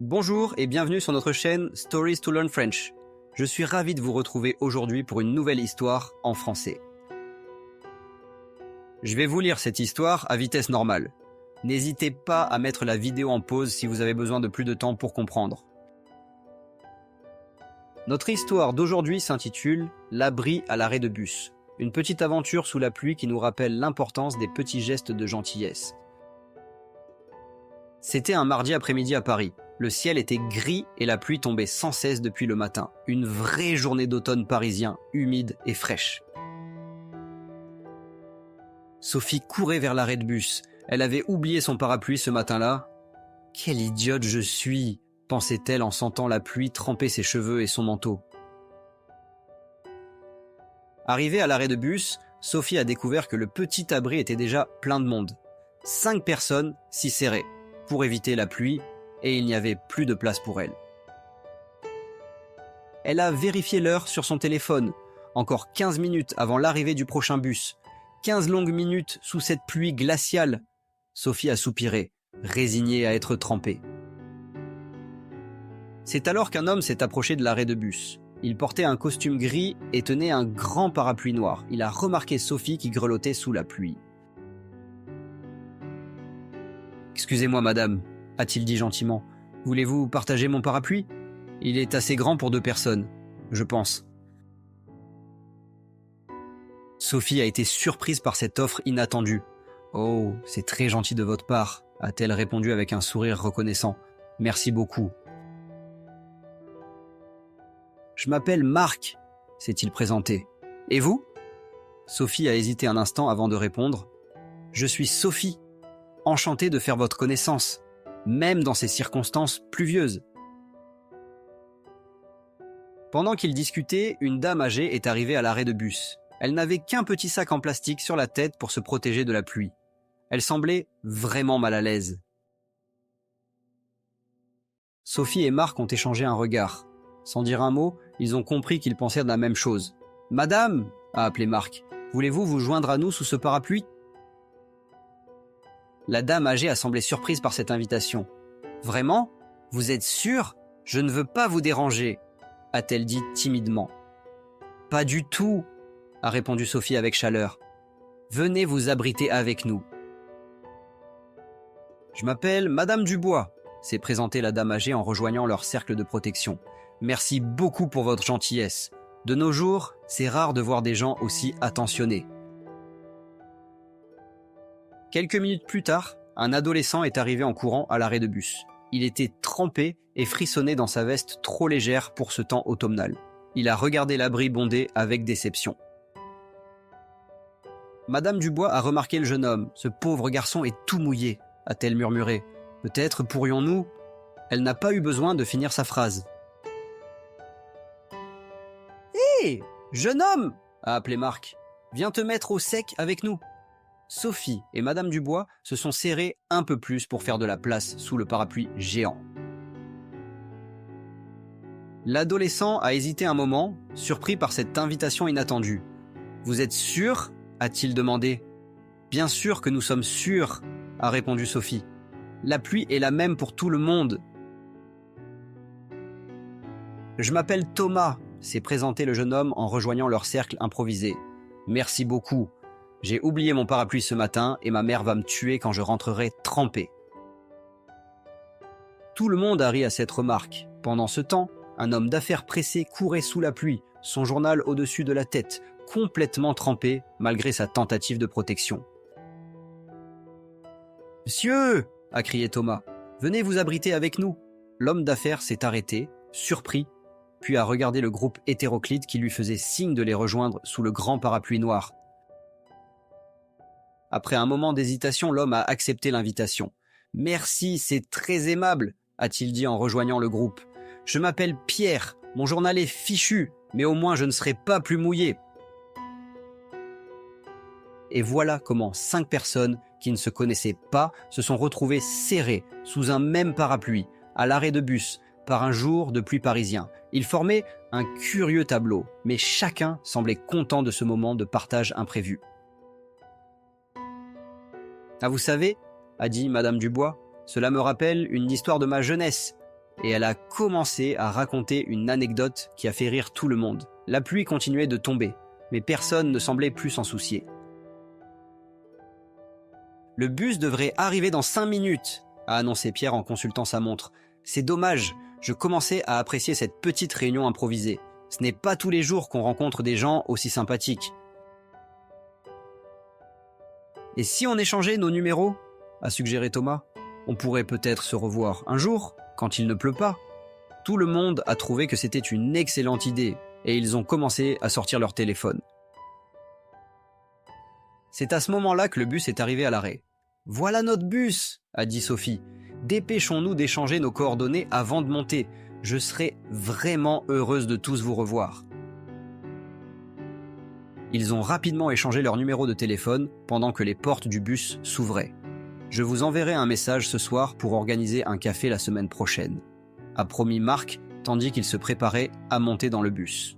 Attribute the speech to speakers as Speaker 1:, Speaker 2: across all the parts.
Speaker 1: Bonjour et bienvenue sur notre chaîne Stories to Learn French. Je suis ravi de vous retrouver aujourd'hui pour une nouvelle histoire en français. Je vais vous lire cette histoire à vitesse normale. N'hésitez pas à mettre la vidéo en pause si vous avez besoin de plus de temps pour comprendre. Notre histoire d'aujourd'hui s'intitule « L'abri à l'arrêt de bus ». Une petite aventure sous la pluie qui nous rappelle l'importance des petits gestes de gentillesse. C'était un mardi après-midi à Paris. Le ciel était gris et la pluie tombait sans cesse depuis le matin. Une vraie journée d'automne parisien, humide et fraîche. Sophie courait vers l'arrêt de bus. Elle avait oublié son parapluie ce matin-là. « Quelle idiote je suis !» pensait-elle en sentant la pluie tremper ses cheveux et son manteau. Arrivée à l'arrêt de bus, Sophie a découvert que le petit abri était déjà plein de monde. 5 personnes s'y serraient pour éviter la pluie et il n'y avait plus de place pour elle. Elle a vérifié l'heure sur son téléphone. Encore 15 minutes avant l'arrivée du prochain bus. 15 longues minutes sous cette pluie glaciale. Sophie a soupiré, résignée à être trempée. C'est alors qu'un homme s'est approché de l'arrêt de bus. Il portait un costume gris et tenait un grand parapluie noir. Il a remarqué Sophie qui grelottait sous la pluie. « Excusez-moi, madame », a-t-il dit gentiment. « Voulez-vous partager mon parapluie ? Il est assez grand pour 2 personnes, je pense. » Sophie a été surprise par cette offre inattendue. « Oh, c'est très gentil de votre part », a-t-elle répondu avec un sourire reconnaissant. « Merci beaucoup. » « Je m'appelle Marc », s'est-il présenté. « Et vous ?» Sophie a hésité un instant avant de répondre. « Je suis Sophie, enchantée de faire votre connaissance, même dans ces circonstances pluvieuses. » Pendant qu'ils discutaient, une dame âgée est arrivée à l'arrêt de bus. Elle n'avait qu'un petit sac en plastique sur la tête pour se protéger de la pluie. Elle semblait vraiment mal à l'aise. Sophie et Marc ont échangé un regard. Sans dire un mot, ils ont compris qu'ils pensaient de la même chose. « Madame !» a appelé Marc. « Voulez-vous vous joindre à nous sous ce parapluie ?» La dame âgée a semblé surprise par cette invitation. « Vraiment ? Vous êtes sûre ? Je ne veux pas vous déranger » a-t-elle dit timidement. « Pas du tout » a répondu Sophie avec chaleur. « Venez vous abriter avec nous. »« Je m'appelle Madame Dubois » s'est présentée la dame âgée en rejoignant leur cercle de protection. « Merci beaucoup pour votre gentillesse. De nos jours, c'est rare de voir des gens aussi attentionnés. » Quelques minutes plus tard, un adolescent est arrivé en courant à l'arrêt de bus. Il était trempé et frissonnait dans sa veste trop légère pour ce temps automnal. Il a regardé l'abri bondé avec déception. Madame Dubois a remarqué le jeune homme. « Ce pauvre garçon est tout mouillé », a-t-elle murmuré. « Peut-être pourrions-nous… » Elle n'a pas eu besoin de finir sa phrase. « Hé, jeune homme !» a appelé Marc. « Viens te mettre au sec avec nous. » Sophie et Madame Dubois se sont serrées un peu plus pour faire de la place sous le parapluie géant. L'adolescent a hésité un moment, surpris par cette invitation inattendue. « Vous êtes sûr ?» a-t-il demandé. « Bien sûr que nous sommes sûrs » a répondu Sophie. « La pluie est la même pour tout le monde. »« Je m'appelle Thomas » s'est présenté le jeune homme en rejoignant leur cercle improvisé. « Merci beaucoup. J'ai oublié mon parapluie ce matin et ma mère va me tuer quand je rentrerai trempé. » Tout le monde a ri à cette remarque. Pendant ce temps, un homme d'affaires pressé courait sous la pluie, son journal au-dessus de la tête, complètement trempé malgré sa tentative de protection. « Monsieur !» a crié Thomas. « Venez vous abriter avec nous. » L'homme d'affaires s'est arrêté, surpris, puis a regardé le groupe hétéroclite qui lui faisait signe de les rejoindre sous le grand parapluie noir. Après un moment d'hésitation, l'homme a accepté l'invitation. « Merci, c'est très aimable » a-t-il dit en rejoignant le groupe. « Je m'appelle Pierre, mon journal est fichu, mais au moins je ne serai pas plus mouillé. » Et voilà comment 5 personnes qui ne se connaissaient pas se sont retrouvées serrées sous un même parapluie, à l'arrêt de bus, par un jour de pluie parisien. Ils formaient un curieux tableau, mais chacun semblait content de ce moment de partage imprévu. « Ah, vous savez, » a dit Madame Dubois, « cela me rappelle une histoire de ma jeunesse. et elle a commencé à raconter une anecdote qui a fait rire tout le monde. La pluie continuait de tomber, mais personne ne semblait plus s'en soucier. Le bus devrait arriver dans 5 minutes, a annoncé Pierre en consultant sa montre. C'est dommage, je commençais à apprécier cette petite réunion improvisée. Ce n'est pas tous les jours qu'on rencontre des gens aussi sympathiques. Et si on échangeait nos numéros, a suggéré Thomas, on pourrait peut-être se revoir un jour, quand il ne pleut pas. Tout le monde a trouvé que c'était une excellente idée et ils ont commencé à sortir leur téléphone. C'est à ce moment-là que le bus est arrivé à l'arrêt. « Voilà notre bus !» a dit Sophie. « Dépêchons-nous d'échanger nos coordonnées avant de monter. Je serai vraiment heureuse de tous vous revoir. » Ils ont rapidement échangé leur numéro de téléphone pendant que les portes du bus s'ouvraient. « Je vous enverrai un message ce soir pour organiser un café la semaine prochaine », a promis Marc tandis qu'il se préparait à monter dans le bus.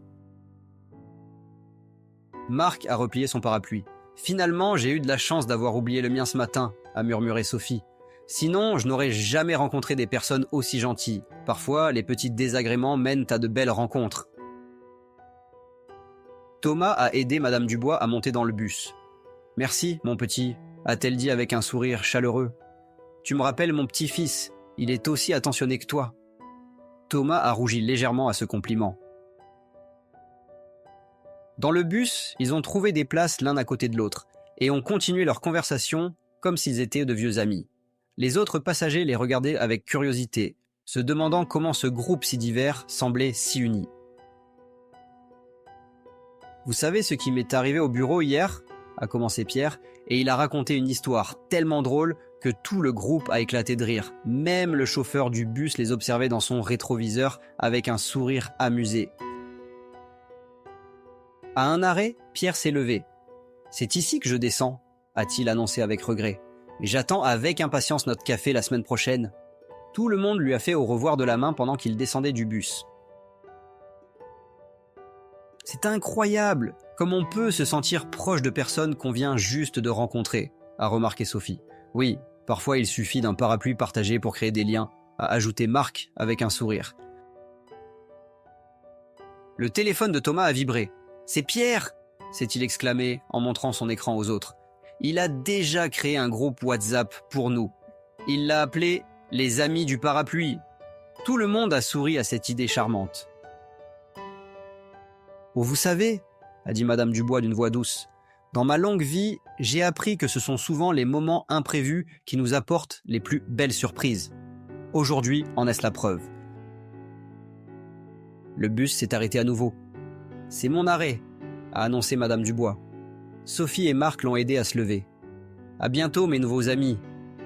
Speaker 1: Marc a replié son parapluie. « Finalement, j'ai eu de la chance d'avoir oublié le mien ce matin », a murmuré Sophie. « Sinon, je n'aurais jamais rencontré des personnes aussi gentilles. Parfois, les petits désagréments mènent à de belles rencontres. » Thomas a aidé Madame Dubois à monter dans le bus. « Merci, mon petit », a-t-elle dit avec un sourire chaleureux. « Tu me rappelles mon petit-fils, il est aussi attentionné que toi. » Thomas a rougi légèrement à ce compliment. Dans le bus, ils ont trouvé des places l'un à côté de l'autre et ont continué leur conversation comme s'ils étaient de vieux amis. Les autres passagers les regardaient avec curiosité, se demandant comment ce groupe si divers semblait si uni. « Vous savez ce qui m'est arrivé au bureau hier ?» a commencé Pierre, et il a raconté une histoire tellement drôle que tout le groupe a éclaté de rire. Même le chauffeur du bus les observait dans son rétroviseur avec un sourire amusé. À un arrêt, Pierre s'est levé. « C'est ici que je descends », a-t-il annoncé avec regret. « Mais j'attends avec impatience notre café la semaine prochaine. » Tout le monde lui a fait au revoir de la main pendant qu'il descendait du bus. « C'est incroyable, comme on peut se sentir proche de personnes qu'on vient juste de rencontrer », a remarqué Sophie. « Oui, parfois il suffit d'un parapluie partagé pour créer des liens », a ajouté Marc avec un sourire. Le téléphone de Thomas a vibré. « C'est Pierre !» s'est-il exclamé en montrant son écran aux autres. « Il a déjà créé un groupe WhatsApp pour nous. Il l'a appelé « Les Amis du Parapluie ». Tout le monde a souri à cette idée charmante. « Oh, vous savez, » a dit Madame Dubois d'une voix douce, « dans ma longue vie, j'ai appris que ce sont souvent les moments imprévus qui nous apportent les plus belles surprises. Aujourd'hui en est-ce la preuve. » Le bus s'est arrêté à nouveau. « C'est mon arrêt », a annoncé Madame Dubois. Sophie et Marc l'ont aidé à se lever. « À bientôt mes nouveaux amis »,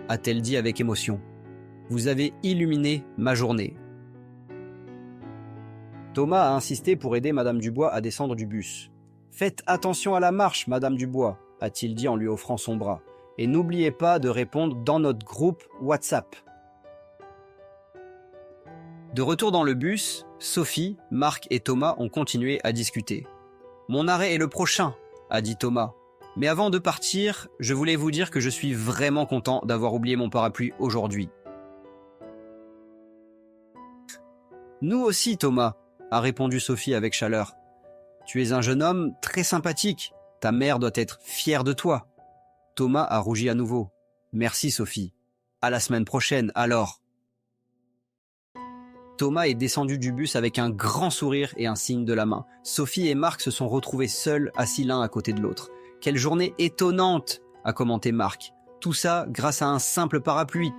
Speaker 1: a-t-elle dit avec émotion. « Vous avez illuminé ma journée. » Thomas a insisté pour aider Madame Dubois à descendre du bus. « Faites attention à la marche, Madame Dubois », a-t-il dit en lui offrant son bras. « Et n'oubliez pas de répondre dans notre groupe WhatsApp. » De retour dans le bus, Sophie, Marc et Thomas ont continué à discuter. « Mon arrêt est le prochain », a dit Thomas. « Mais avant de partir, je voulais vous dire que je suis vraiment content d'avoir oublié mon parapluie aujourd'hui. » « Nous aussi, Thomas », a répondu Sophie avec chaleur. « Tu es un jeune homme très sympathique. Ta mère doit être fière de toi. » Thomas a rougi à nouveau. « Merci, Sophie. À la semaine prochaine, alors. » Thomas est descendu du bus avec un grand sourire et un signe de la main. Sophie et Marc se sont retrouvés seuls, assis l'un à côté de l'autre. « Quelle journée étonnante !» a commenté Marc. « Tout ça grâce à un simple parapluie. »«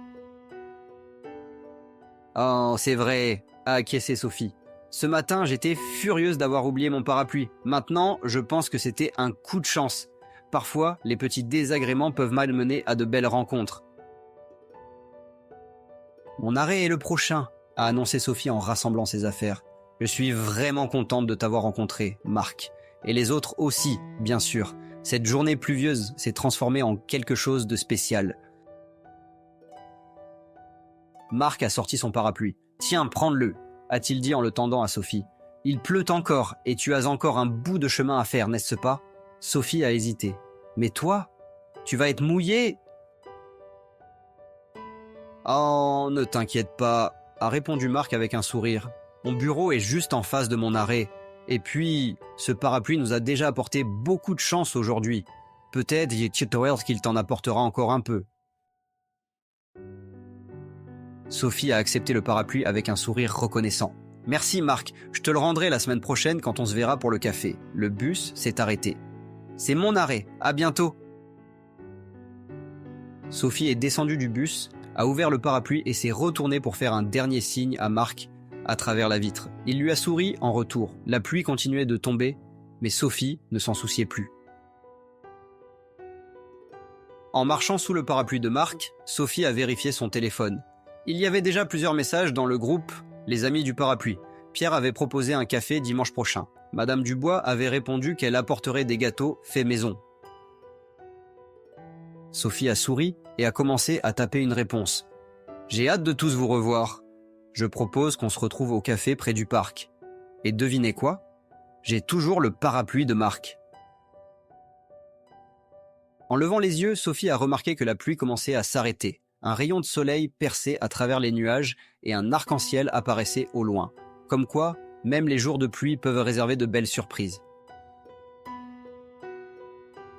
Speaker 1: Oh, c'est vrai !» a acquiescé Sophie. « Ce matin, j'étais furieuse d'avoir oublié mon parapluie. Maintenant, je pense que c'était un coup de chance. Parfois, les petits désagréments peuvent mal mener à de belles rencontres. »« Mon arrêt est le prochain », a annoncé Sophie en rassemblant ses affaires. « Je suis vraiment contente de t'avoir rencontré, Marc. Et les autres aussi, bien sûr. Cette journée pluvieuse s'est transformée en quelque chose de spécial. » Marc a sorti son parapluie. « Tiens, prends-le », a-t-il dit en le tendant à Sophie. « Il pleut encore et tu as encore un bout de chemin à faire, n'est-ce pas ?» Sophie a hésité. « Mais toi, tu vas être mouillée ?»« Oh, ne t'inquiète pas, a répondu Marc avec un sourire. Mon bureau est juste en face de mon arrêt. Et puis, ce parapluie nous a déjà apporté beaucoup de chance aujourd'hui. Peut-être qu'il t'en apportera encore un peu. Sophie a accepté le parapluie avec un sourire reconnaissant. Merci Marc, je te le rendrai la semaine prochaine quand on se verra pour le café. Le bus s'est arrêté. C'est mon arrêt, à bientôt. Sophie est descendue du bus, a ouvert le parapluie et s'est retournée pour faire un dernier signe à Marc à travers la vitre. Il lui a souri en retour. La pluie continuait de tomber, mais Sophie ne s'en souciait plus. En marchant sous le parapluie de Marc, Sophie a vérifié son téléphone. Il y avait déjà plusieurs messages dans le groupe « Les Amis du Parapluie ». Pierre avait proposé un café dimanche prochain. Madame Dubois avait répondu qu'elle apporterait des gâteaux faits maison. Sophie a souri et a commencé à taper une réponse. « J'ai hâte de tous vous revoir. Je propose qu'on se retrouve au café près du parc. » Et devinez quoi ? J'ai toujours le parapluie de Marc. En levant les yeux, Sophie a remarqué que la pluie commençait à s'arrêter. Un rayon de soleil perçait à travers les nuages et un arc-en-ciel apparaissait au loin. Comme quoi, même les jours de pluie peuvent réserver de belles surprises.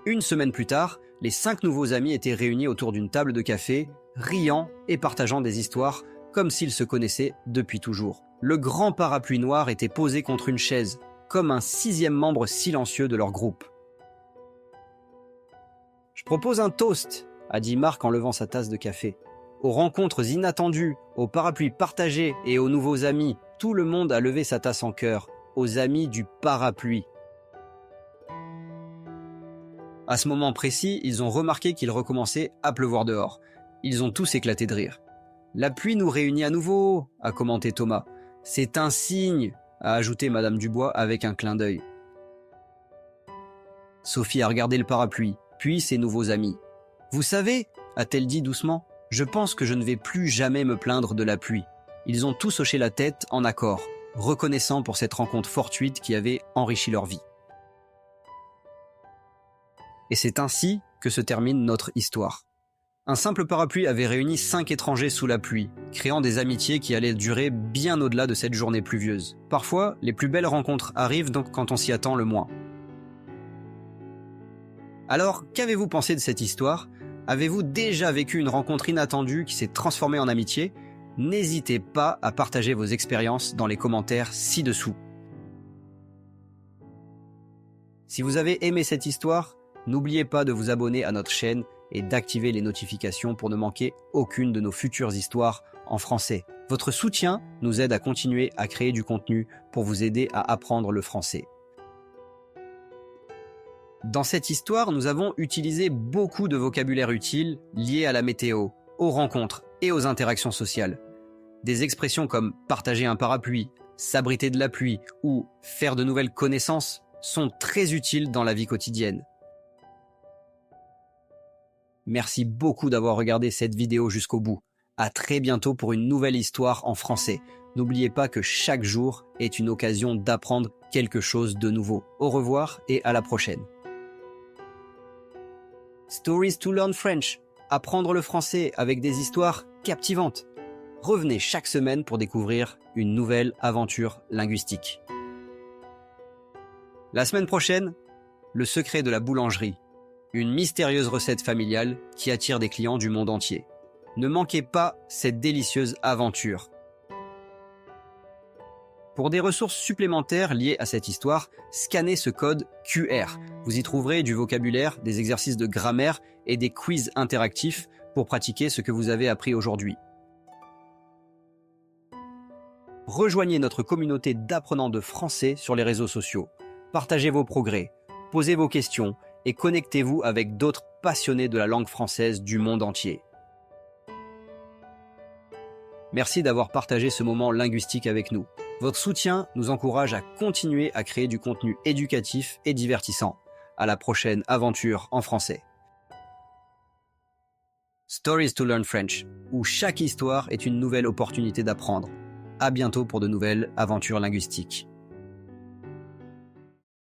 Speaker 1: Une semaine plus tard, les 5 nouveaux amis étaient réunis autour d'une table de café, riant et partageant des histoires comme s'ils se connaissaient depuis toujours. Le grand parapluie noir était posé contre une chaise, comme un 6e membre silencieux de leur groupe. « Je propose un toast », a dit Marc en levant sa tasse de café. Aux rencontres inattendues, aux parapluies partagés et aux nouveaux amis, tout le monde a levé sa tasse en chœur, aux amis du parapluie. À ce moment précis, ils ont remarqué qu'il recommençait à pleuvoir dehors. Ils ont tous éclaté de rire. « La pluie nous réunit à nouveau », a commenté Thomas. « C'est un signe », a ajouté Madame Dubois avec un clin d'œil. Sophie a regardé le parapluie, puis ses nouveaux amis. « Vous savez, » a-t-elle dit doucement, « je pense que je ne vais plus jamais me plaindre de la pluie. » Ils ont tous hoché la tête en accord, reconnaissants pour cette rencontre fortuite qui avait enrichi leur vie. Et c'est ainsi que se termine notre histoire. Un simple parapluie avait réuni 5 étrangers sous la pluie, créant des amitiés qui allaient durer bien au-delà de cette journée pluvieuse. Parfois, les plus belles rencontres arrivent donc quand on s'y attend le moins. Alors, qu'avez-vous pensé de cette histoire ? Avez-vous déjà vécu une rencontre inattendue qui s'est transformée en amitié ? N'hésitez pas à partager vos expériences dans les commentaires ci-dessous. Si vous avez aimé cette histoire, n'oubliez pas de vous abonner à notre chaîne et d'activer les notifications pour ne manquer aucune de nos futures histoires en français. Votre soutien nous aide à continuer à créer du contenu pour vous aider à apprendre le français. Dans cette histoire, nous avons utilisé beaucoup de vocabulaire utile lié à la météo, aux rencontres et aux interactions sociales. Des expressions comme « partager un parapluie »,« s'abriter de la pluie » ou « faire de nouvelles connaissances » sont très utiles dans la vie quotidienne. Merci beaucoup d'avoir regardé cette vidéo jusqu'au bout. À très bientôt pour une nouvelle histoire en français. N'oubliez pas que chaque jour est une occasion d'apprendre quelque chose de nouveau. Au revoir et à la prochaine. Stories to learn French. Apprendre le français avec des histoires captivantes. Revenez chaque semaine pour découvrir une nouvelle aventure linguistique. La semaine prochaine, le secret de la boulangerie. Une mystérieuse recette familiale qui attire des clients du monde entier. Ne manquez pas cette délicieuse aventure. Pour des ressources supplémentaires liées à cette histoire, scannez ce code QR. Vous y trouverez du vocabulaire, des exercices de grammaire et des quiz interactifs pour pratiquer ce que vous avez appris aujourd'hui. Rejoignez notre communauté d'apprenants de français sur les réseaux sociaux. Partagez vos progrès, posez vos questions et connectez-vous avec d'autres passionnés de la langue française du monde entier. Merci d'avoir partagé ce moment linguistique avec nous. Votre soutien nous encourage à continuer à créer du contenu éducatif et divertissant. À la prochaine aventure en français. Stories to learn French, où chaque histoire est une nouvelle opportunité d'apprendre. À bientôt pour de nouvelles aventures linguistiques.